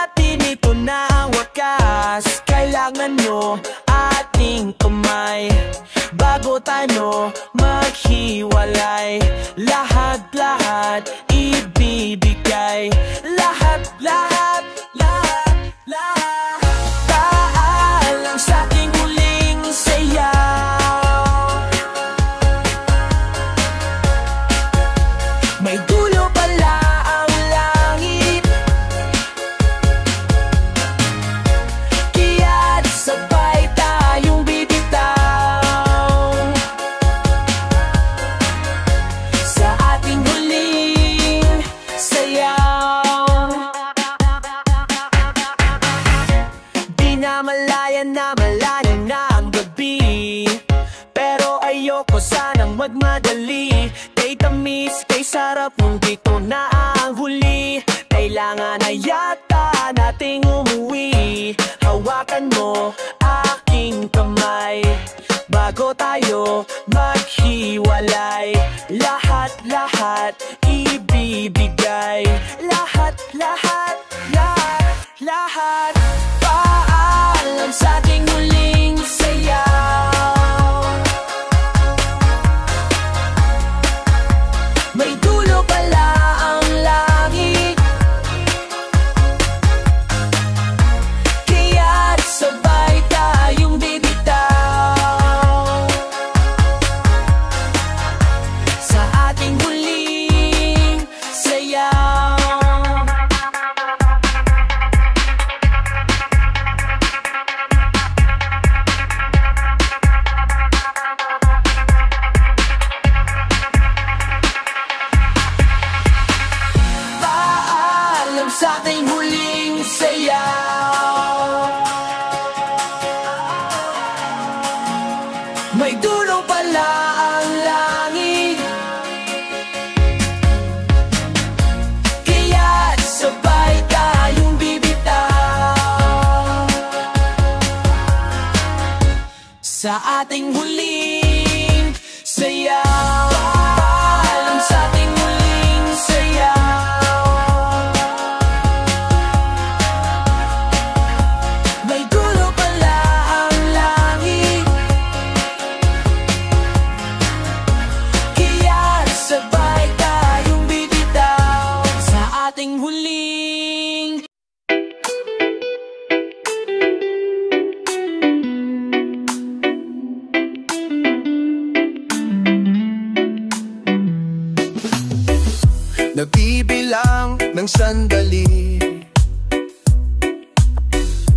natin, ito na ang wakas. Kailangan mo ating kamay bago tayo maghiwalay. Lahat-lahat ibibigay. Lahat-lahat, lahat-lahat. Paalam sa ating huling sayaw. May dulo pala ang langit, kaya't sabay tayong bibitaw sa ating huling sayaw. Di na malayan na malalim na ang gabi, pero ayoko sanang magmadali. Kay tamis, kay sarap, nung dito na ang huli. Kailangan na yata nating umuwi. Hawakan mo aking kamay bago tayo maghiwalay. Lahat-lahat ibibigay. Lahat-lahat, lahat-lahat. Paalam sa ating huling sayaw. May dulo pala ang langit, kaya't sabay tayong bibitaw sa ating huling sayaw. Paalam sa ating huling sayaw. May dulo pala ang langit, kaya't sabay tayong bibitaw sa ating huling sayaw. Paalam sa ating huling sayaw. May dulo pala ang langit, kaya't sabay tayong bibitaw sa ating huling. Nagbibilang ng sandali,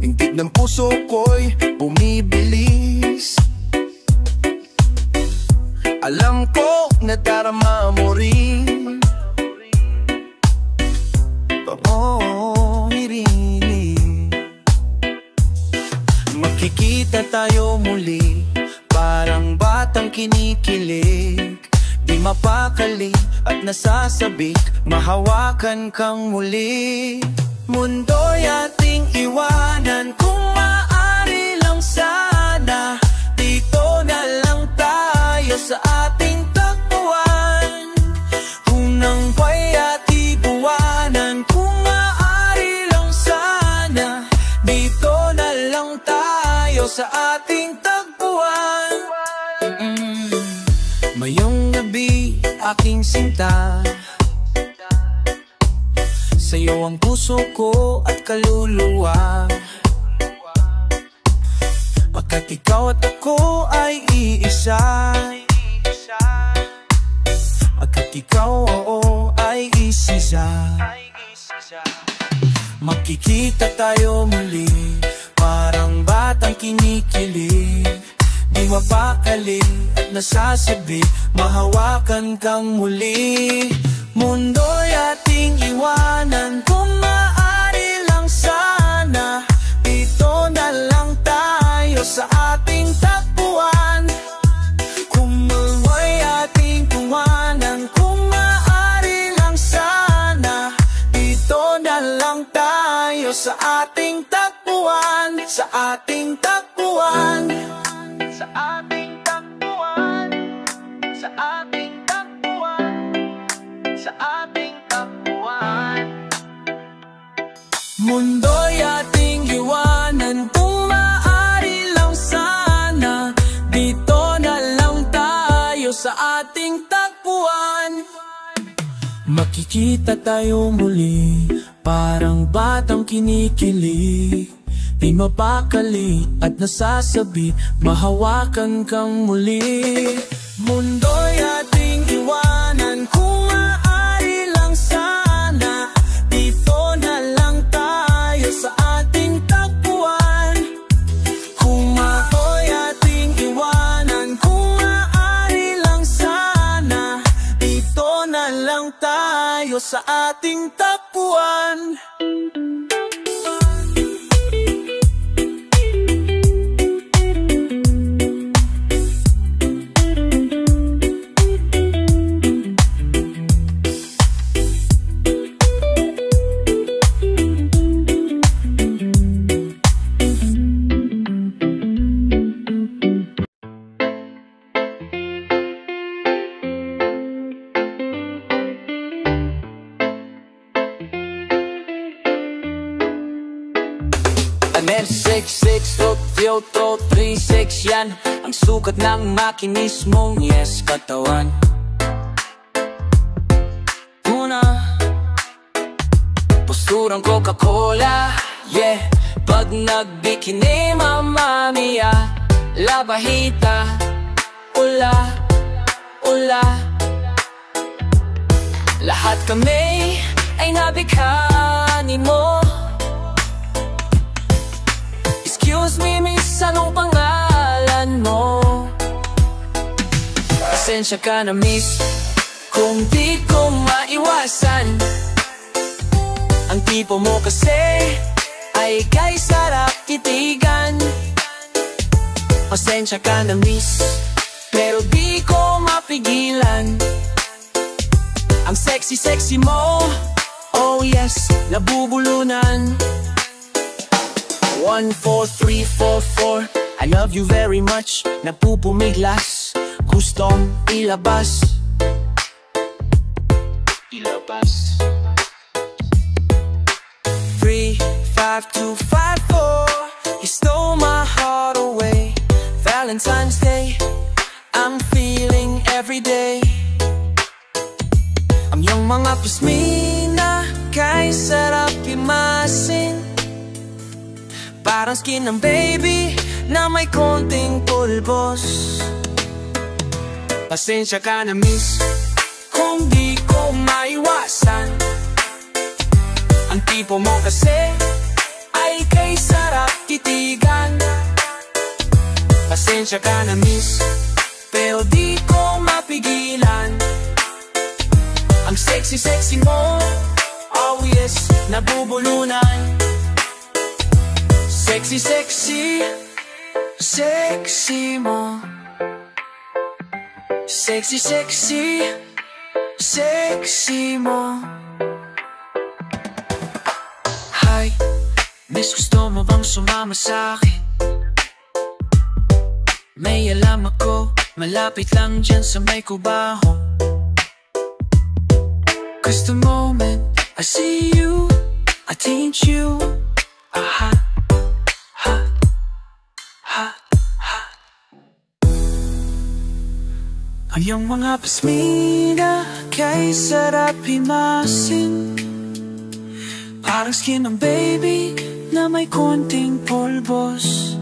hingtid ng puso ko'y bumibilis. Alam ko na darama mo rin, pangongirinig. Makikita tayo muli, parang batang kinikilig. Di mapakali at nasasabik, mahawakan kang muli. Mundo'y ating iwanan, kung maaari lang sana. Dito na lang tayo sa ating takbuhan. Unang buhay at ibuwanan, kung maaari lang sana. Dito na lang tayo sa ating takbuhan. Mayong gabi, aking sinta, sa'yo ang puso ko at kaluluwa. Pagkat ikaw at ako ay iisa, pagkat ikaw ay isisa. Magkikita tayo muli, parang batang kinikilig. Di mapakali at nasasabik, mahawakan kang muli. Mundo'y ating iwanan, kung maaari lang sana. Dito na lang tayo sa ating takbuhan. Kung mawa'y ating tuwanan, kung maaari lang sana. Dito na lang tayo sa ating takbuhan. Sa ating takbuhan. Sa ating takbuhan, sa ating takbuhan, sa ating takbuhan. Mundo'y ating iwanan, kung maaari lang sana, dito na lang tayo sa ating tagpuan. Makikita tayo muli, parang batang kinikilig, di mapakali at nasasabi, mahawakan kang muli. Mundo'y ating iwanan, kung maaari lang sana, dito na lang tayo sa ating tagpuan. Kung maaari ating iwanan, kung maaari lang sana, dito na lang tayo sa ating tagpuan. NR66 Kyoto 36 yan ang sukat ng makinismong yes katawan. Muna posturang Coca-Cola, yeah. Pag nagbikini Mamma Mia, La Bajita, ula, ula. Lahat kami ay nabighani mo. Excuse me miss, anong pangalan mo? Pasensya ka na miss, kung di ko maiwasan. Ang tipo mo kasi ay kay sarap titigan. Pasensya ka na miss, pero di ko mapigilan. Ang sexy mo, oh yes, nabubulunan. 1, 4, 3, 4, 4 I love you very much, napupumiglas, gustong ilabas. Ilabas. 3, 5, 2, 5, 4 You stole my heart away. Valentine's Day, I'm feeling every day. Ang iyong mga pasmina, kay sarap imasin. Parang skin ng baby na may konting pulbos. Pasensya ka na miss, kung di ko maiwasan. Ang tipo mo kasi ay kay sarap titigan. Pasensya ka na miss, pero di ko mapigilan. Ang sexy mo, oh yes, nabubulunan. Sexy, sexy mo. Sexy, sexy mo. Hi, miss, gusto mo bang sumama sa'kin? May alam ako, malapit lang dyan sa may kubaho. 'Cause the moment I see you, I teach you. Aha. Ang iyong mga pasmina, kay sarap himasin. Parang skin ng baby na may konting pulbos.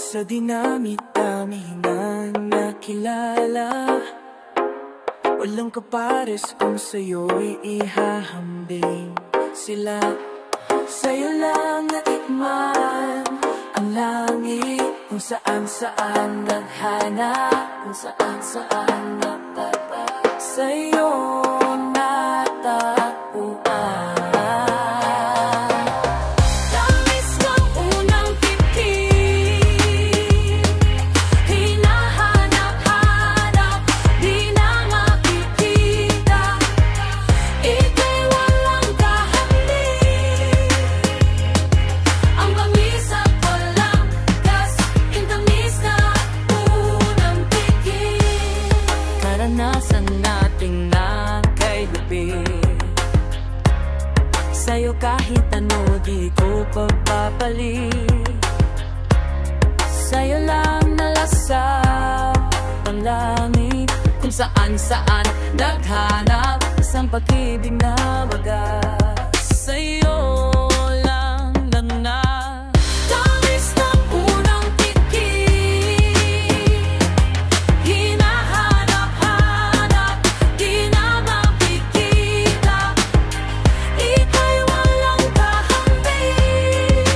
Sa dinami-dami na nakilala, walang kapares kung sa'yo'y ihahambing sila. Sa'yo lang natikman ang langit. kung saan naghanap, kung saan nagtatag sa'yo natagpuan. Tamis ng unang titig, hinahanap-hanap, di na makikita. Ika'y walang kahambing, ang langis at walang gas, intamis na unang titig. Karanasan nating sa'yo kahit ano di ko pagpapalit. Sa'yo lang nalasap ang langit, kung saan naghanap isang pag-ibig na wagas. Sa'yo lang na tamis ng unang titig, hinahanap-hanap, di na makikita. Ika'y walang kahambing,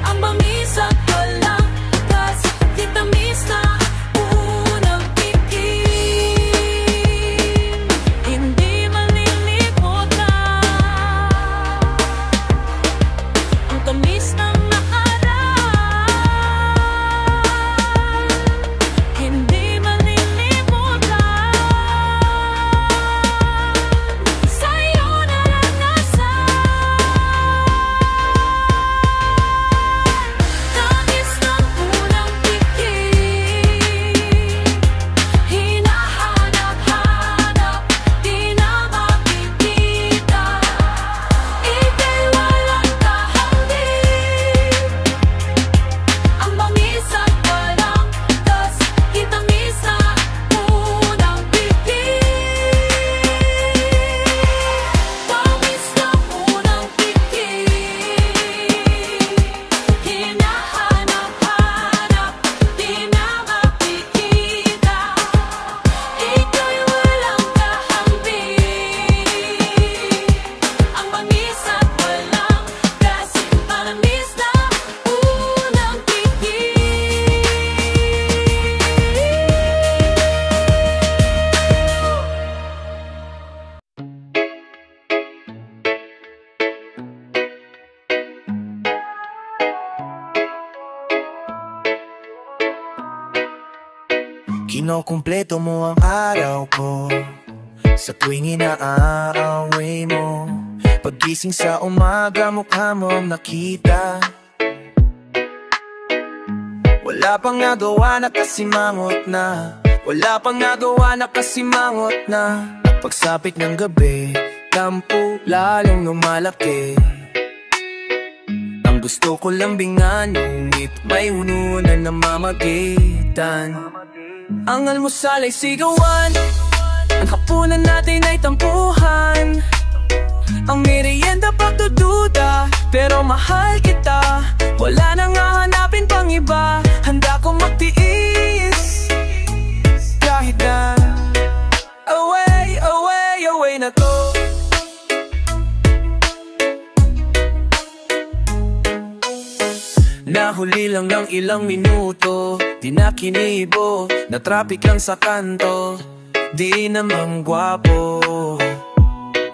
ang bangis at walang gas, titamis na unang titig. Hindi malilimutan ang tamis ng nakaraan. Hindi malilimutan sa'yo naranasan. Tamis ng unang titig, hinahanap-hanap, di na makikita. Ika'y walang kahambing, ang bangis at walang gas, itamis na unang titig. Tamis ng unang titig, hinahanap-hanap, di na makikita. Ika'y walang kahambing, ang bangis at walang gas, manamis na unang titig. Kinukumpleto mo ang araw ko sa tuwing inaaway mo. Paggising sa umaga, mukha mong nakita. Wala pang nagawa, nakasimangot na. Wala pang nagawa, nakasimangot na. Pagsapit ng gabi, tampo lalong lumalaki. Ang gusto ko lambingan, ngunit may ununan na mamagitan. Ang almusal ay sigawan, ang hapunan natin ay tampuhan. Ang merienda pagdududa, pero mahal kita. Wala nang hahanapin pang iba, handa kong magtiis kahit na away, away, away na to. Nahuli lang ng ilang minuto, di na kinibo, na traffic lang sa kanto. Di namang gwapo,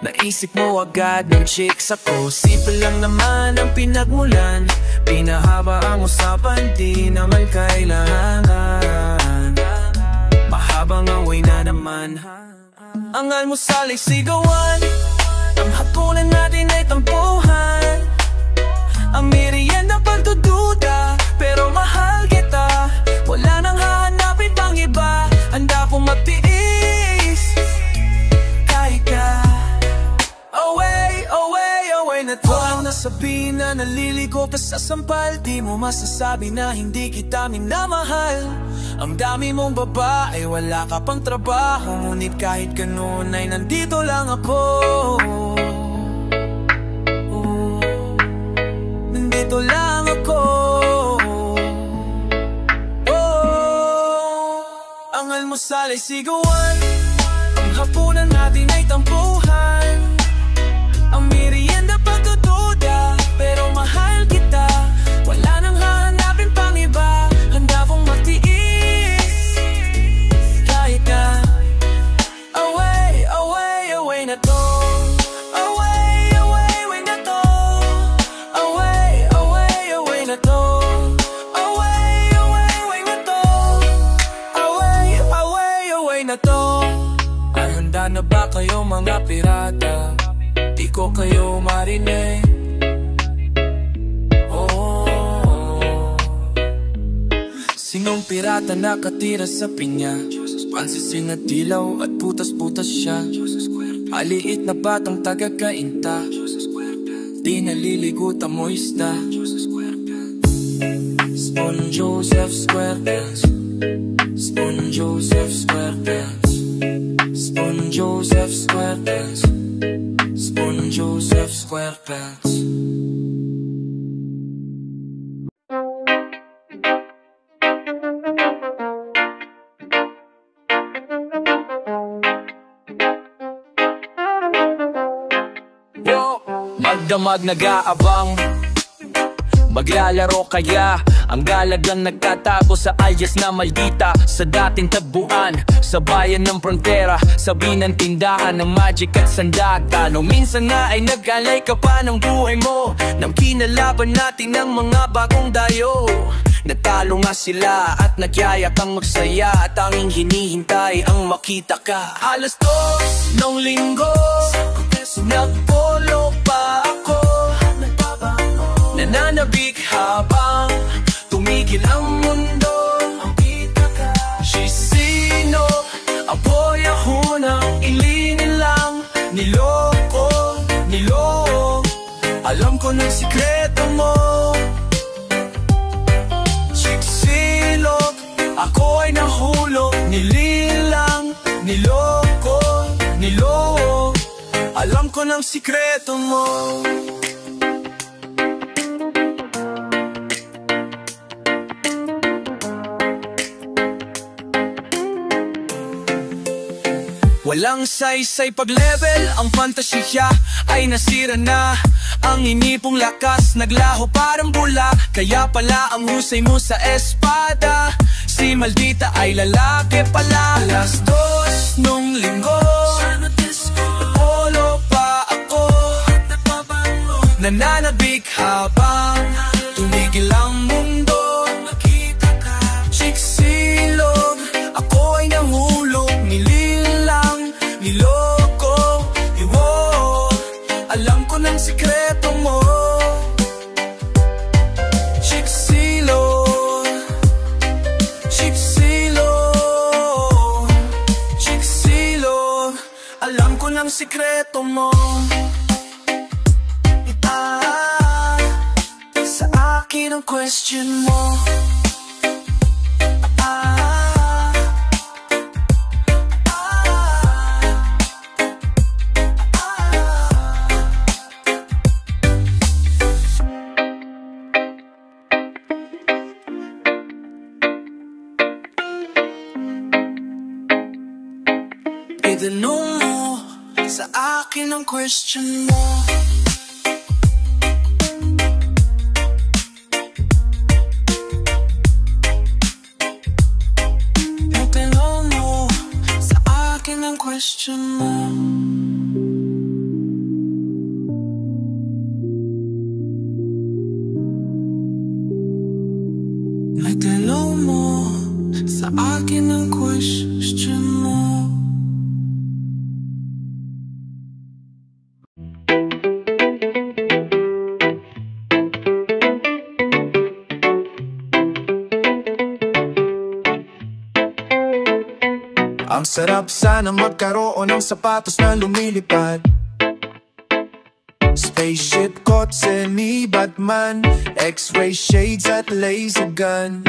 naisip mo agad ng chicks ako. Simple lang naman ang pinagmulan, pinahaba ang usapan, di naman kailangan mahabang away na naman. Ang almusal ay sigawan, ang hapunan natin ay tampuhan. Ang merienda pagdududa, pero mahal kita. Wala nang hahanapin pang iba, handa kong magtiis kahit na away, away, away na to. Huwag nasabihin na naliligo ka sa sampal, di mo masasabi na hindi kita minamahal. Ang dami mong babae, wala ka pang trabaho, ngunit kahit ganun ay nandito lang ako. Nandito lang ako. Ang almusal ay sigawan, ang hapunan natin ay tampuhan. Ang merienda pagdududa, pero mahal kita. Wala nang hahanapin pang na to. Ay handa na ba kayo mga pirata? Di ko kayo marinig. Oh, sinong pirata nakatira sa pinya? Pansising at dilaw at putas-putas siya. Maliit na batang taga-kainta, di naliligutan mo isda. Spon Joseph Squarepants, Spon Joseph Squarepants, Spon Joseph Squarepants, Spon Joseph Squarepants. Magdamag nag-aabang, maglalaro kaya ang galagang nagtatago sa alias na maldita. Sa dating tagbuan, sa bayan ng frontera, sabi ng tindahan ng magic at sandata. Nung minsan nga ay nag-alay ka pa ng buhay mo, nang kinalaban natin ng mga bagong dayo. Natalo nga sila at nagyayak ang magsaya, at tanging hinihintay ang makita ka. Alas 2 ng linggo, nagpolo pa ako, nananabik habang tumigil ang mundo. Sisino, apoy ako nang ilinin lang. Niloko, niloko, alam ko ng sikreto mo. Siksilog, ako ay nahulog. Nililang, niloko, niloko, alam ko ng sikreto mo. Walang saysay pag-level, ang fantasiya ay nasira na. Ang inipong lakas naglaho parang bula, kaya pala ang husay mo sa espada. Si maldita ay lalaki pala. Alas 2 nung linggo, polo pa ako, nananabik habang tumigil ang mundo. Siksilog, ako ay nahulog. Nililang, niloko, iwo, alam ko ng sikreto mo. Siksilog, siksilog, siksilog, alam ko ng sikreto mo. Sa akin ang question mo. Itanong mo sa akin ang question mo. Itanong mo sa akin ang question mo. Itanong mo sa akin ang question mo. Ang sarap sana magkaroon ng sapatos na lumilipad. Spaceship, kotse ni Batman, X-ray shades at laser gun.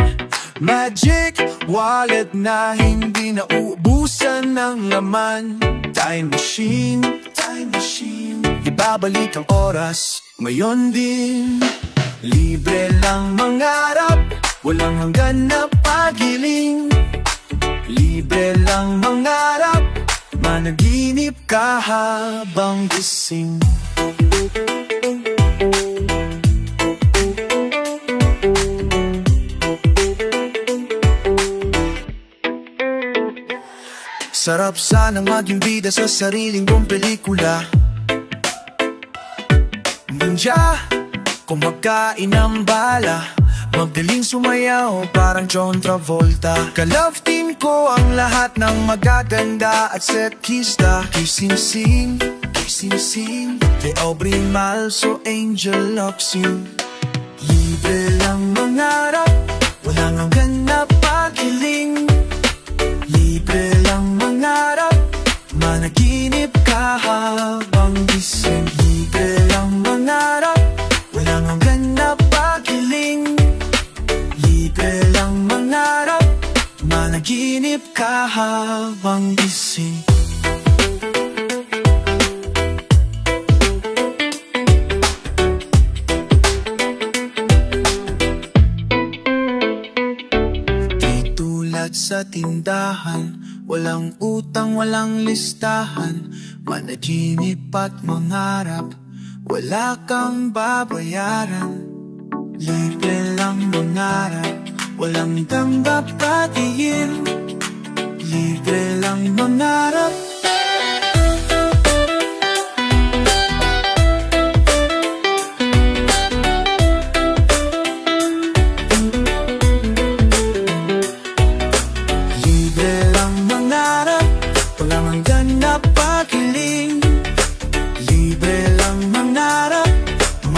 Magic wallet na hindi nauubusan ng laman. Time machine, time machine, ibabalik ang oras ngayon din. Libre lang mangarap, walang hanggan na pagiling. Libre lang mangarap, managinip ka habang gising. Sarap sana maging bida sa sariling kong pelikula. Ninja, kumakain ng bala, Magdaling sumayaw parang John Travolta. Ka-love team ko ang lahat ng magaganda at setkista. Kissing scene, kissing scene. Kay Aubrey Malso, Angel loves you. Libre lang mangarap, walang hanggan na pag-iling. Libre lang mangarap, managinip ka habang gising. Libre lang mangarap, walang hanggan na pag-iling. Libre lang mangarap, managinip ka habang gising. Sa tindahan, walang utang, walang listahan. Managinip at mangarap, wala kang babayaran. Libre lang mangarap, walang tanggap patiin. Libre lang mangarap.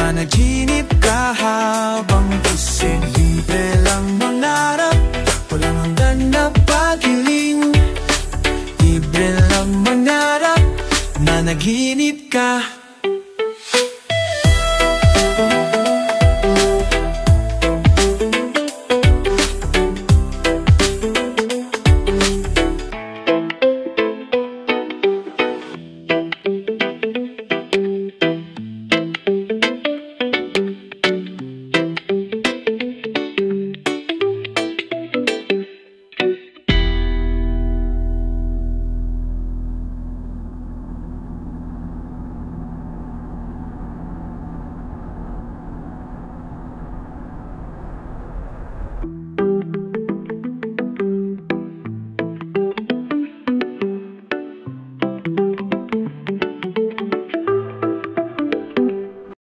Managinip ka habang gising.